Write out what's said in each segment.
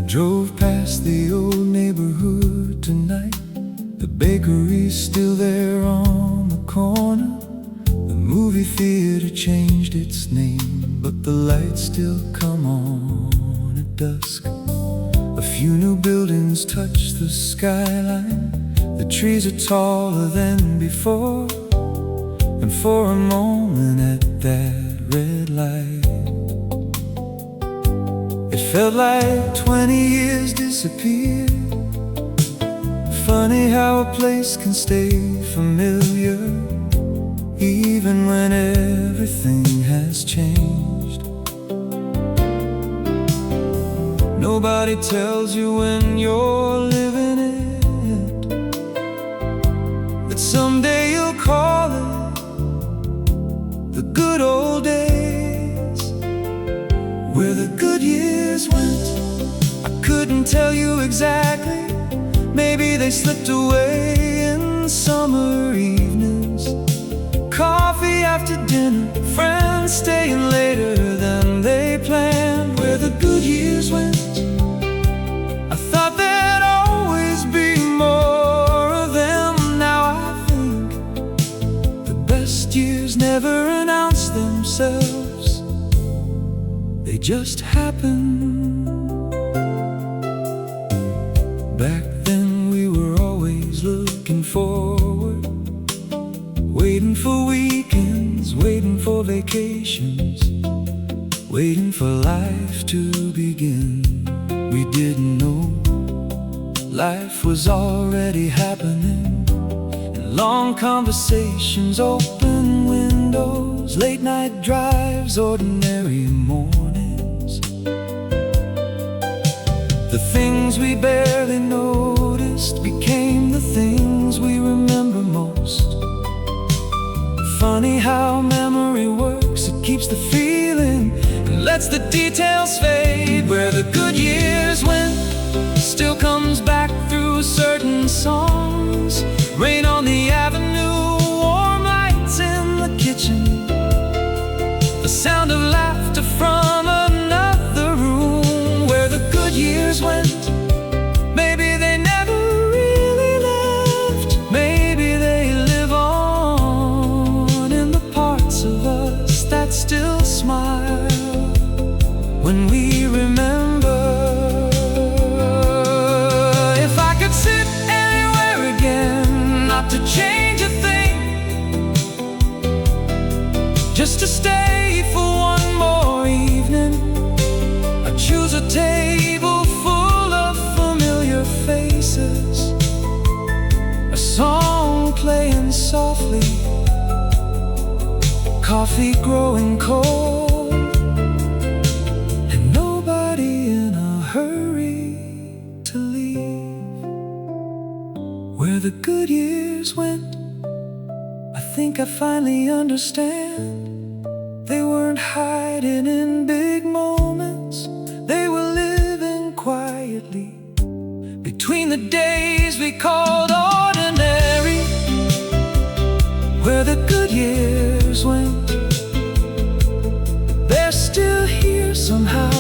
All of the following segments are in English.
Drove past the old neighborhood tonight. The bakery's still there on the corner. The movie theater changed its name, but the lights still come on at dusk. A few new buildings touch the skyline. The trees are taller than before. And for a moment at that red light, it felt like 20 years disappeared. Funny how a place can stay familiar even when everything has changed. Nobody tells you when you're living it that someday you'll call it the good old days, where the good years went. I couldn't tell you exactly. Maybe they slipped away in summer evenings, coffee after dinner, friends staying later than they planned. Where the good years went, I thought there'd always be more of them. Now I think the best years never announce themselves, they just happen. Back then we were always looking forward, waiting for weekends, waiting for vacations, waiting for life to begin. We didn't know life was already happening. In long conversations, open windows, late night drives, ordinary mornings. The things we barely noticed became the things we remember most. Funny how memory works, it keeps the feeling and lets the details fade. Where the good years went still comes back through certain songs. Rain on the avenue, warm lights in the kitchen, the sound of laughter from another room. Where the good years went, maybe they never really left. Maybe they live on in the parts of us that still smile when we remember. If I could sit anywhere again, not to change a thing, just to stay for one more evening, I'd choose a table full of familiar faces, a song playing softly, coffee growing cold, and nobody in a hurry to leave. Where the good years went, I think I finally understand. They weren't hiding in big moments, they were living quietly between the days we called ordinary. Where the good years went, they're still here somehow,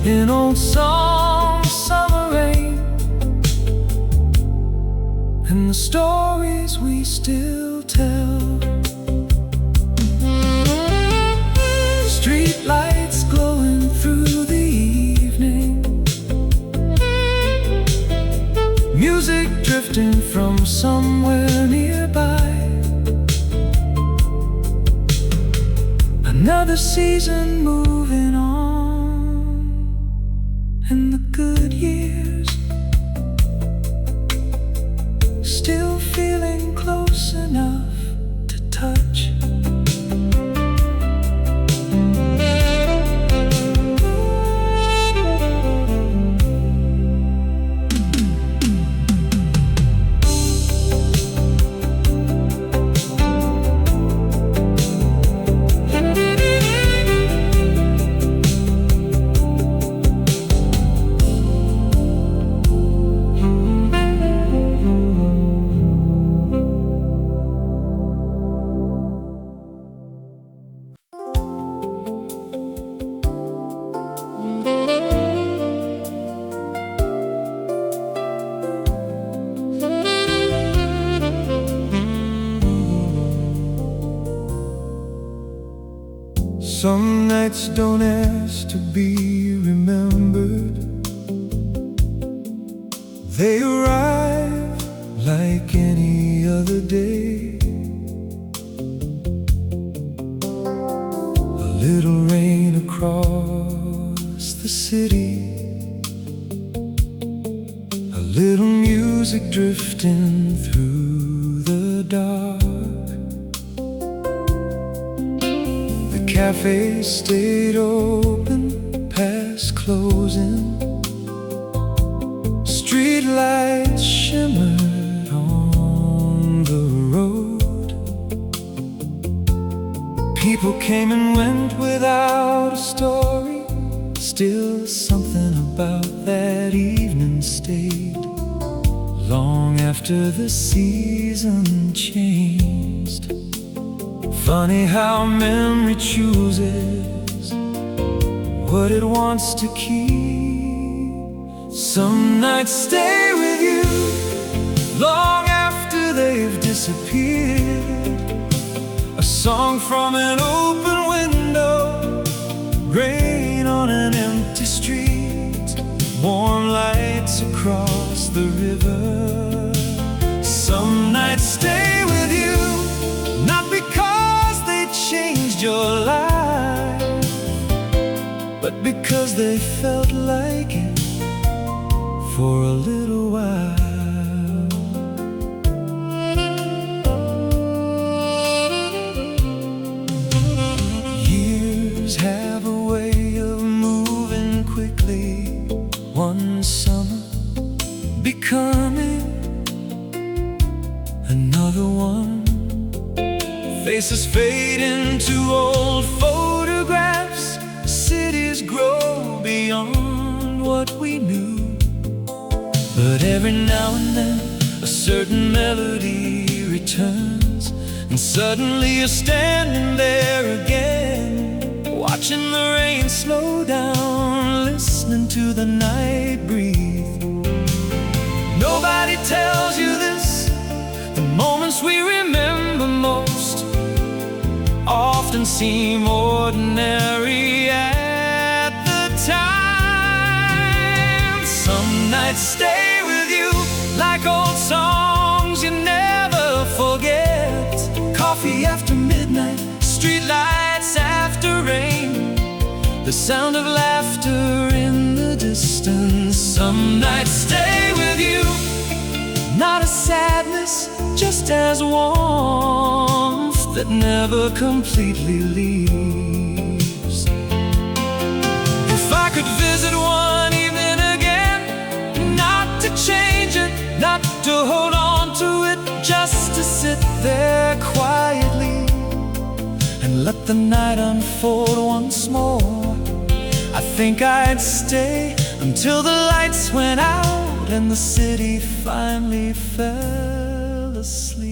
in old songs, summer rain, and the stories we still tell. Street lights glowing through the evening, music drifting from somewhere nearby. Another season moving on, and the good years still feeling close enough to touch. Some nights don't ask to be remembered. They arrive like any other day. A little rain across the city, a little music drifting through the dark. The cafe stayed open past closing. Street lights shimmered on the road. People came and went without a story. Still something about that evening stayed long after the season changed. Funny how memory chooses what it wants to keep. Some nights stay with you long after they've disappeared. A song from an open window, rain on an empty street, warm lights across the river. Some nights stay with you, not because they changed your life, but because they felt like it for a little while. Years have a way of moving quickly. One summer becoming another one. Faces fade into old photographs. Cities grow beyond what we knew. But every now and then a certain melody returns, and suddenly you're standing there again, watching the rain slow down, listening to the night breathe. Nobody tells you this. The moments we remember most often seem ordinary at the time. Some nights stay like old songs you never forget. Coffee after midnight, street lights after rain, the sound of laughter in the distance. Some nights stay with you, not a sadness, just as warmth that never completely leaves. If I could visit one evening again, not to change it, not to hold on to it, just to sit there quietly and let the night unfold once more, I think I'd stay until the lights went out and the city finally fell asleep.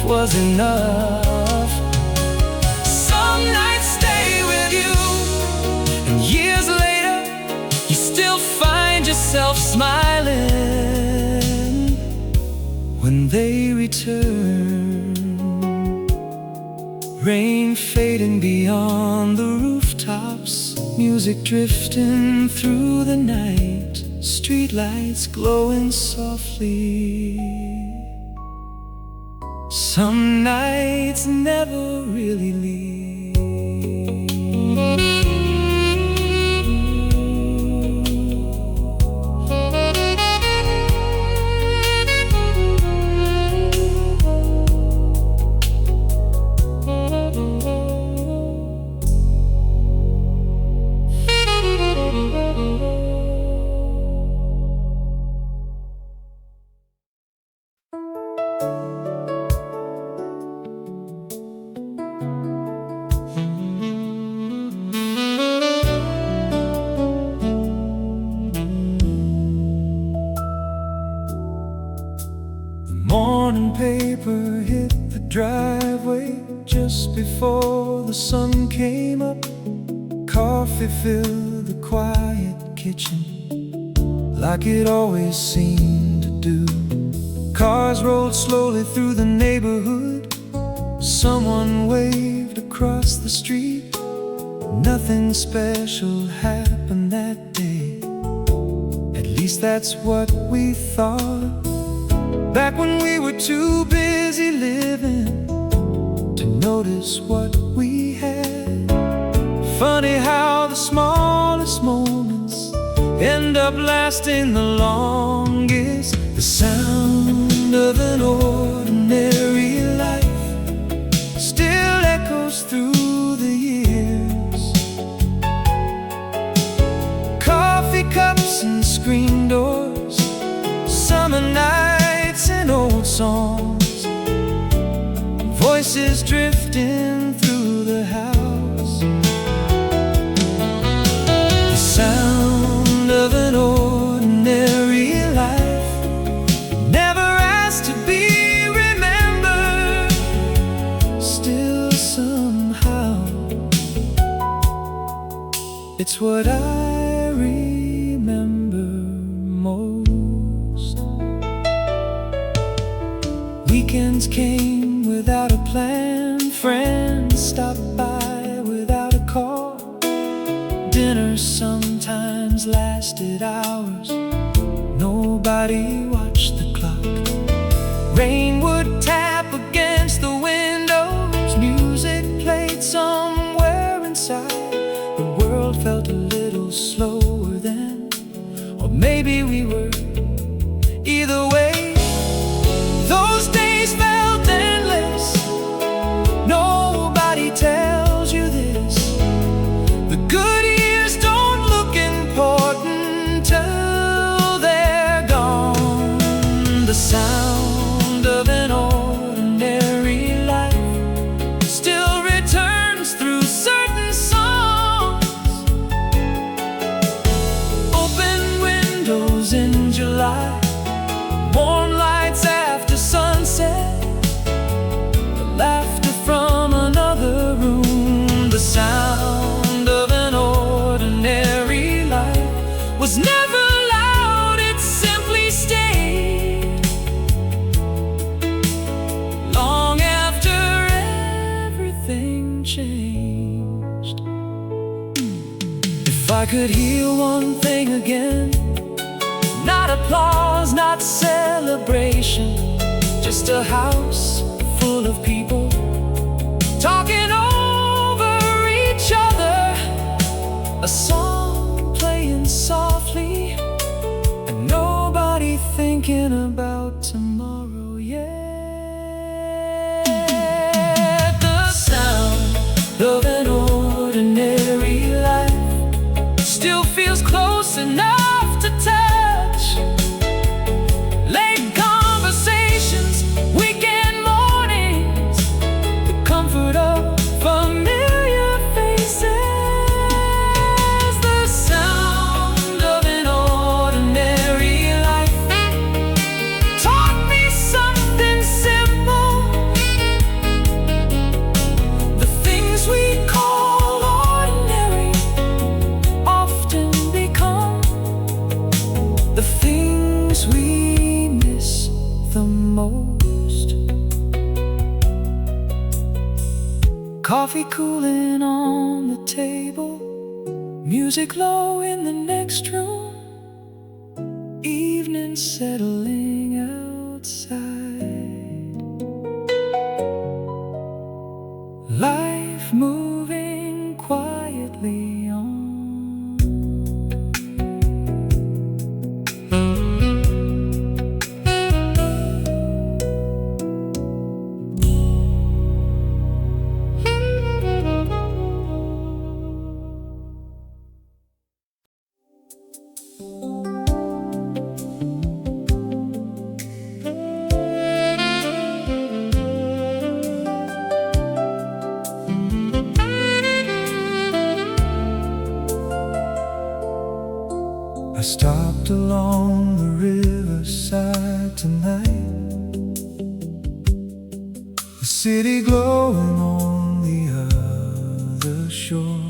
Was enough. Some nights stay with you, and years later you still find yourself smiling when they return. Rain fading beyond the rooftops, music drifting through the night, streetlights glowing softly. Some nights never really leave. Synthwave just before the sun came up. Coffee filled the quiet kitchen like it always seemed to do. Cars rolled slowly through the neighborhood. Someone waved across the street. Nothing special happened that day. At least that's what we thought, back when we were too busy living to notice what we had. Funny how the smallest moments end up lasting the longest. The sound of an ordinary life still echoes through the years. Coffee cups and screen doors, summer nights and old songs, voices drifting through the house. The sound of an ordinary life, never asked to be remembered. Still somehow, it's what I remember most. Weekends came without a plan. Friends stopped by without a call. Dinner sometimes lasted hours. Nobody watched the clock. Rain would tap against the windows. Music played somewhere inside. The world felt a little slower then, or maybe we were. Either way, those days felt endless. Nobody tells you this. The good years don't look important till they're gone. The sound of an ordinary life still returns through certain songs. Open windows in July, warm lights after sunset, the laughter from another room. The sound of an ordinary life was never loud, it simply stayed. Long after everything changed. If I could hear one thing again, not applause, not celebration, just a house full of people talking over each other, a song playing softly, and nobody thinking about tomorrow yet. The sound of an ordinary life still feels close enough to touch. Late conversations, weekend mornings, the comfort of familiar faces. The sound of an ordinary life taught me something simple. The things we call ordinary often become the things we miss the most. Coffee cooling on the table, music low in the next room, evening settling outside, life moving quietly on. glowing on the other shore.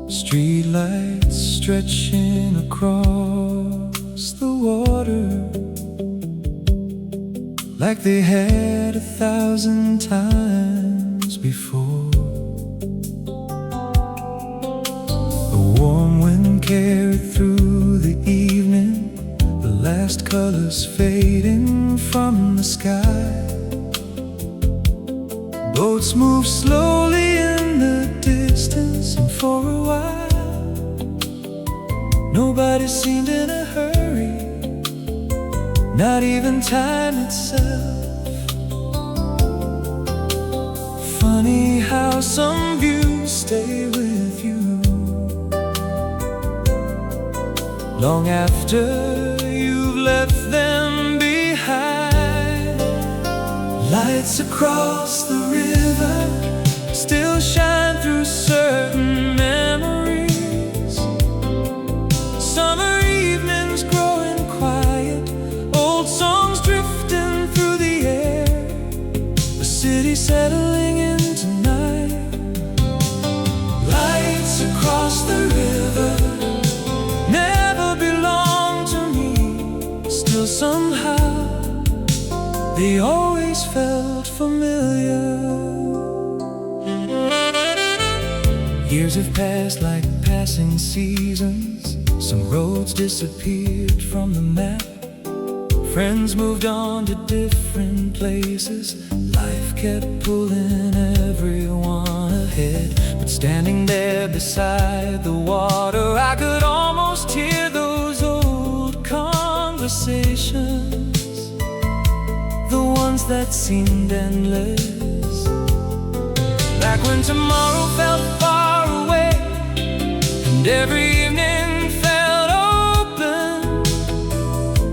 Streetlights stretching across the water, like they had 1,000 times before. The warm wind carried through the evening, the last colors fading from the sky. Boats moved slowly in the distance, and for a while nobody seemed in a hurry, not even time itself. Funny how some views stay with you long after you've left them behind. Lights across the river still shine through certain memories. Summer evenings growing quiet, old songs drifting through the air, the city settling into night. Lights across the river never belonged to me, still somehow they always felt familiar. Years have passed like passing seasons. Some roads disappeared from the map. Friends moved on to different places. Life kept pulling everyone ahead. But standing there beside the water, I could almost hear those old conversations, the ones that seemed endless. Back when tomorrow felt far away and every evening felt open.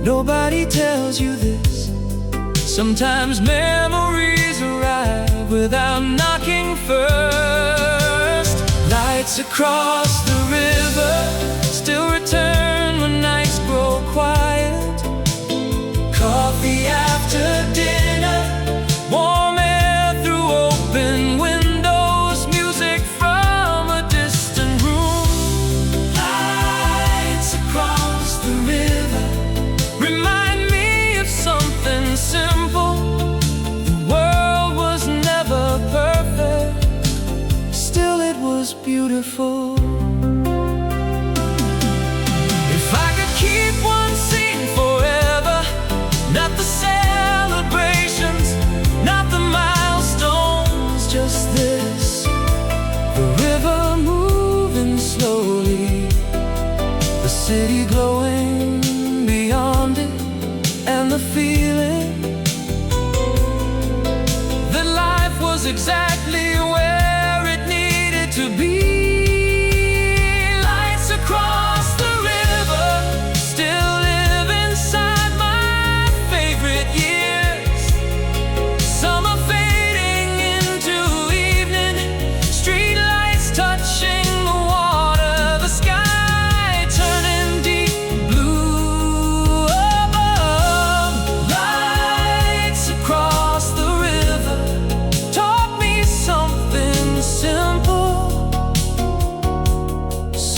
Nobody tells you this. Sometimes memories arrive without knocking first. Lights across the river still return when nights grow quiet. Coffee after dinner, warm air through open windows, music from a distant room. Lights across the river remind me of something simple. The world was never perfect, still it was beautiful. If I could keep one scene forever, not the celebrations, not the milestones, just this: the river moving slowly, the city glowing beyond it, and the feeling that life was exactly where it needed to be. Lights across the river still live inside my favorite years. Summer fading into evening, street lights touching the water, the sky turning deep blue above. Lights across the river taught me something simple.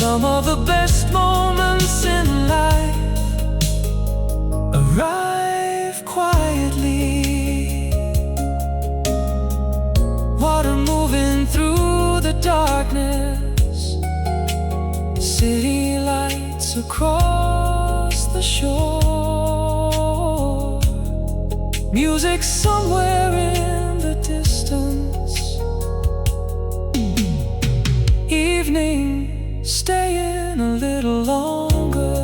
Some of the best moments in life arrive quietly. Water moving through the darkness, city lights across the shore, music somewhere in the distance, evening staying a little longer.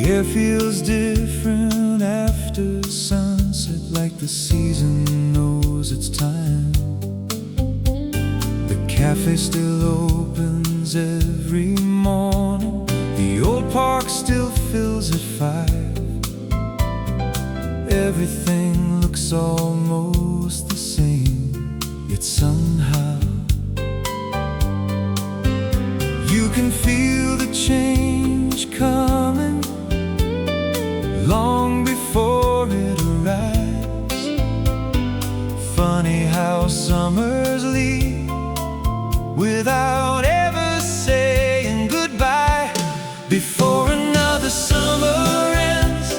air feels different after sunset, like the season knows its time. The cafe still opens every morning. The old park still fills at 5. Everything looks almost the same, yet somehow you can feel the change coming long before it arrives. Funny how summers leave without ever saying goodbye. Before another summer ends,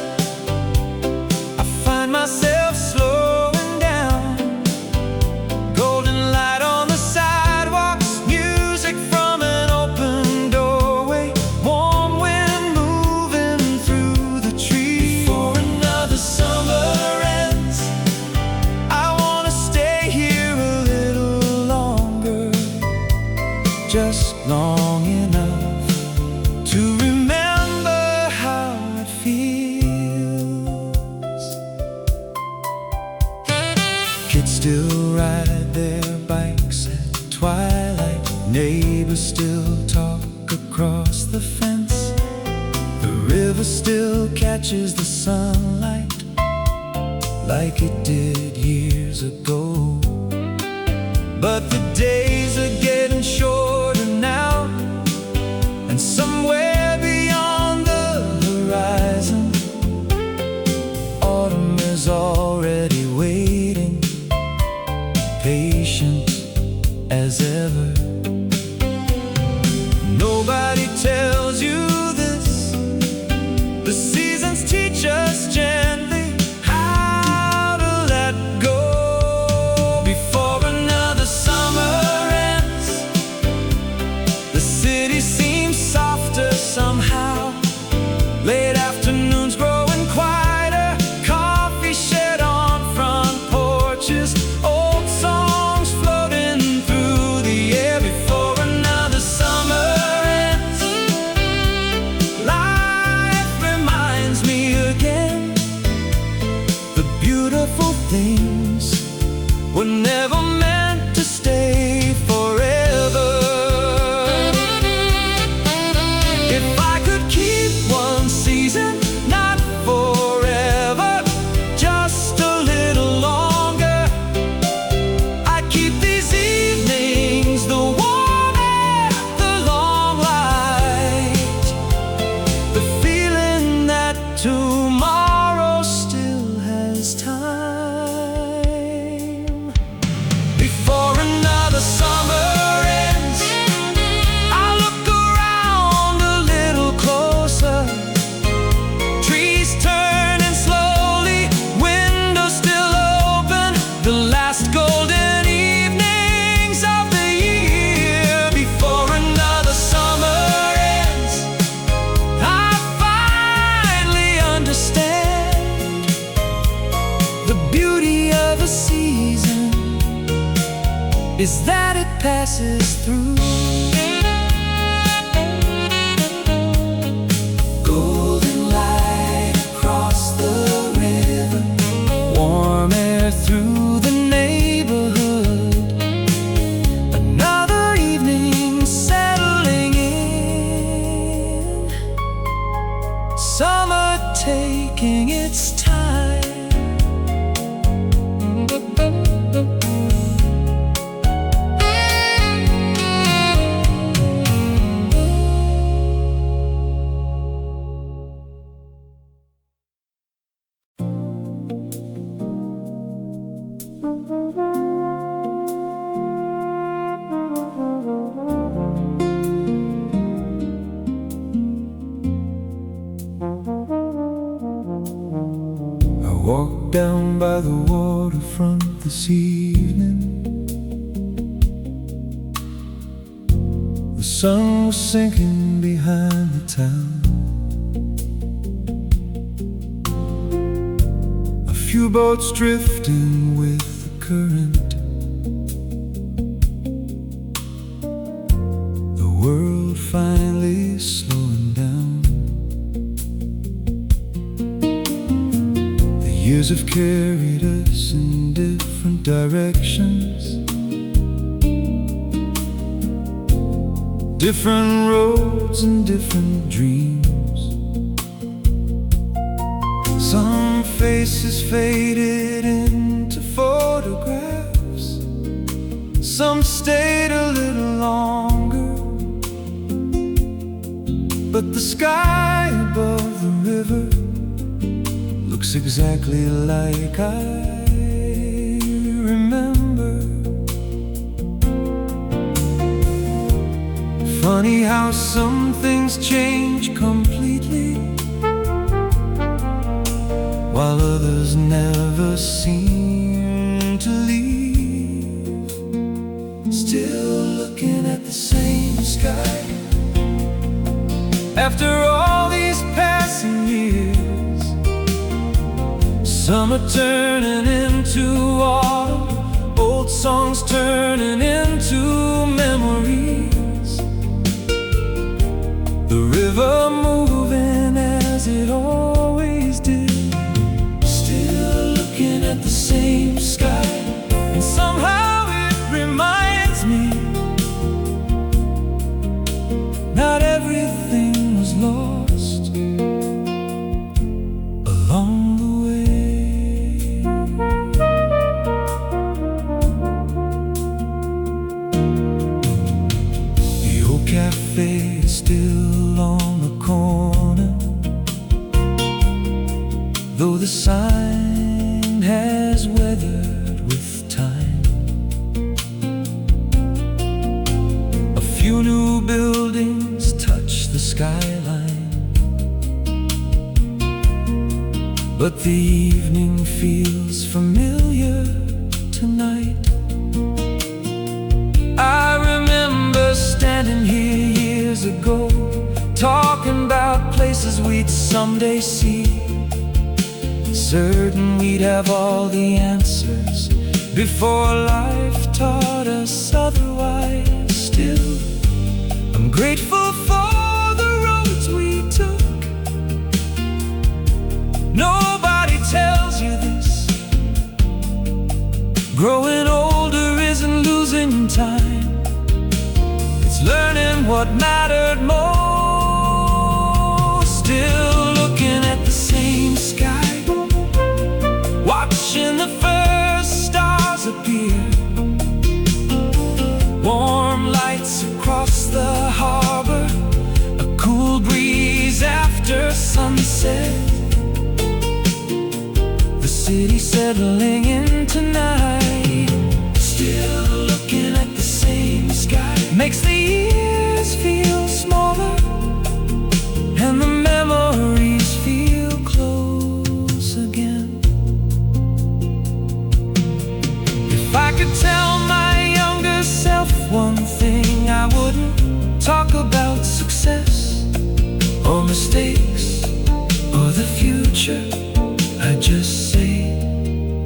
I find myself slowing down. Golden light on the sidewalks, music from an open doorway, warm wind moving through the trees. Before another summer ends, I wanna stay here a little longer, just long enough to remember how it feels. Kids still ride their bikes at twilight. Neighbors still talk across the fence. The river still catches the sunlight like it did years ago. But the days are getting shorter now, and somewhere beyond the horizon, autumn is already waiting, patient as ever. Nobody tells you this. The seasons teach us gently how to let go. Before another summer ends, the city seems softer somehow. Late afternoons growing quieter, coffee shed on front porches, old songs floating through the air. Before another summer ends, life reminds me again the beautiful things were never meant to stay forever. If I could keep one season, not forever, just a little longer, I'd keep these evenings, the warm air, the long light, the feeling that tomorrow still has time. Before another summer ends, I look around a little closer. Trees turning slowly, windows still open, the last golden evenings of the year. Before another summer ends, I finally understand the beauty of a season is that it passes through. Golden light across the river, warm air through the neighborhood. Another evening settling in, summer taking its time. I walked down by the waterfront this evening. The sun was sinking behind the town. A few boats drifting with the current. The world finally slowing down. Years have carried us in different directions, different roads and different dreams. Some faces faded into photographs, some stayed a little longer, but the sky above the river looks exactly like I remember. Funny how some things change completely, while others never seem to leave. Still looking at the same sky after all these passing years. Summer turning into autumn, old songs turning into memories, the river moving as it always did. Still looking at the same sky, and somehow it reminds me not everything was lost along the way. The old cafe is still on the corner, though the sign has weathered with time. A few new buildings touch the skyline, but the evening feels familiar tonight. I remember standing here years ago, talking about places we'd someday see, certain we'd have all the answers before life taught us otherwise. Still, I'm grateful for the roads we took. Nobody tells you this. Growing older isn't losing time, it's learning what mattered most. Still looking at the same sky, watching the first stars appear, warm lights across the harbor, a cool breeze after sunset, the city settling in tonight. Still looking at the same sky makes the years feel smaller, and the memories feel close again. If I could tell my younger self one thing, I wouldn't talk about success or mistakes or the future. I'd just say,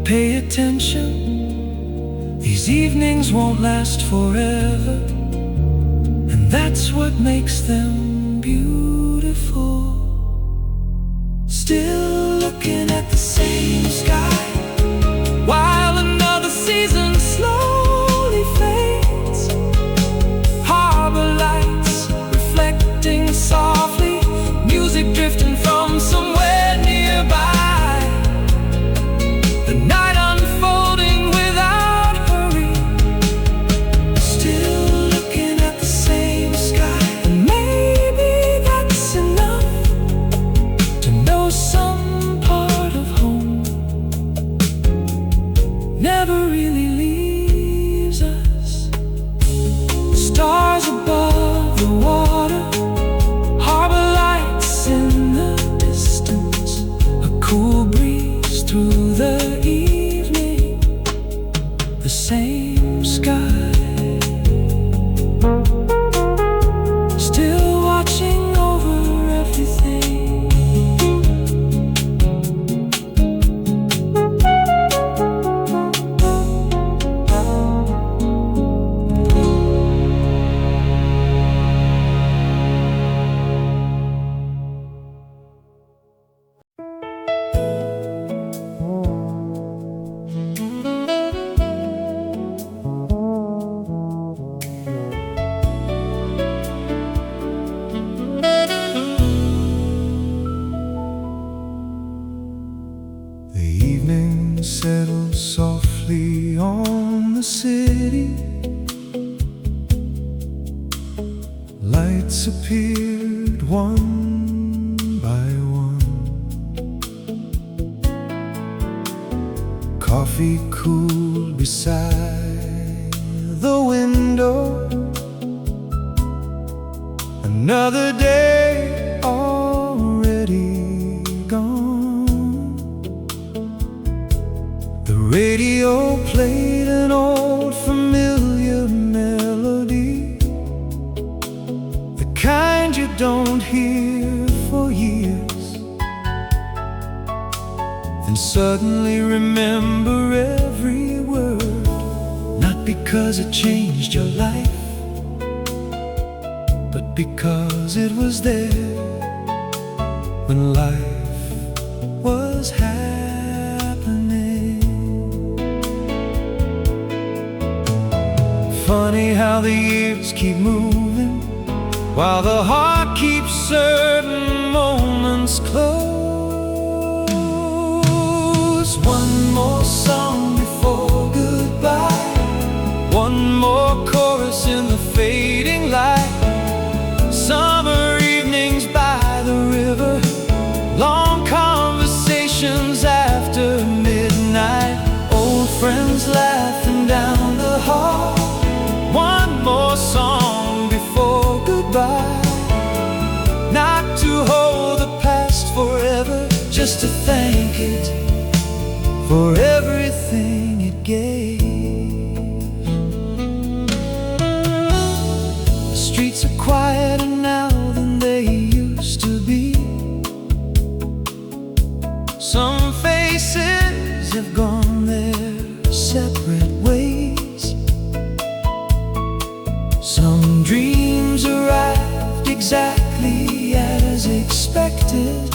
pay attention. These evenings won't last forever, and that's what makes them beautiful. Still looking at the same sky, while another season slowly fades. Harbor lights reflecting softly, music drifting from somewhere nearby. The night unfolding without hurry. Still looking at the same sky, and maybe that's enough to know some part of home settled softly on the city. Lights appeared one by one. Coffee cooled beside the window. Another day already gone. The radio played an old familiar melody, the kind you don't hear for years, then suddenly remember every word. Not because it changed your life, but because it was there when life was happening. Funny how the years keep moving while the heart keeps certain moments close. One more song before goodbye, one more chorus in the fading light. Summer evenings by the river, long conversations after midnight, old friends laughing down the hall. One more song before goodbye, not to hold the past forever, just to thank it for everything it gave. The streets are quieter now than they used to be. Some faces have gone their separate ways. Some dreams arrived exactly as expected.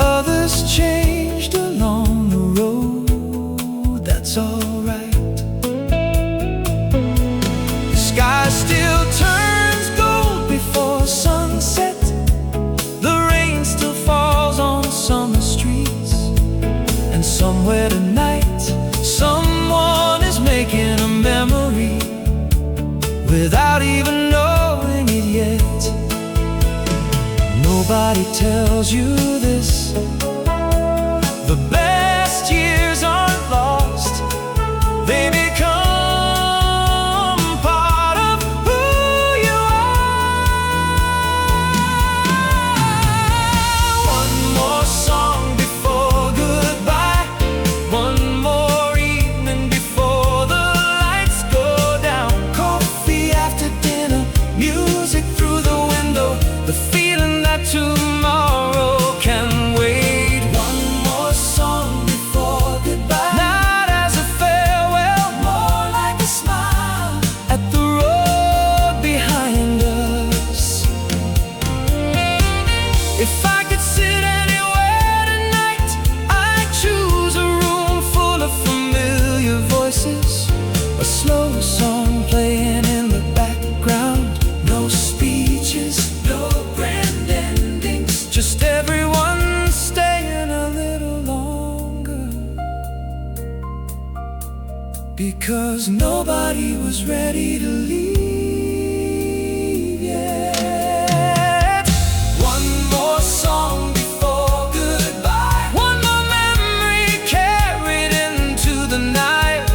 Others changed along the road, that's alright. The sky still turns gold before sunset. The rain still falls on summer streets. And somewhere tonight, someone is making a memory without even knowing it yet. Nobody tells you this. The best years aren't lost, they become part of who you are. One more song before goodbye, one more evening before the lights go down. Coffee after dinner, music through the window, the feeling that tomorrow can wait. One more song before goodbye, not as a farewell, more like a smile at the road behind us. If I could sit anywhere tonight, I'd choose a room full of familiar voices, a slow song playing in the background. No speeches, no grand endings, just everyone staying a little longer, because nobody was ready to leave yet. One more song before goodbye, one more memory carried into the night.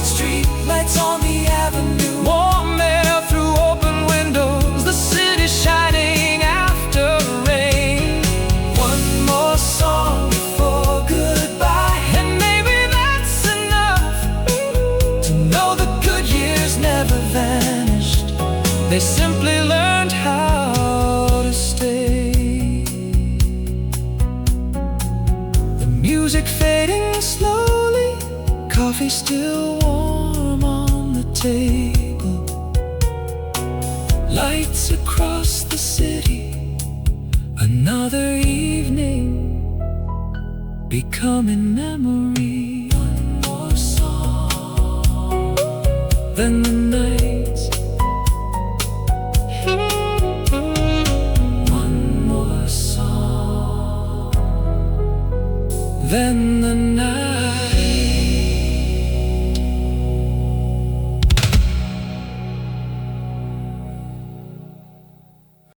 Street lights on the avenue, warm air through open windows, the city shining after rain. One more song before goodbye, and maybe that's enough to know the good years never vanished. They simply learned how to stay. The music fading slowly, coffee still warm on the table. Lights across the city, another evening becoming memory. One more song, then the night. One more song, Then the night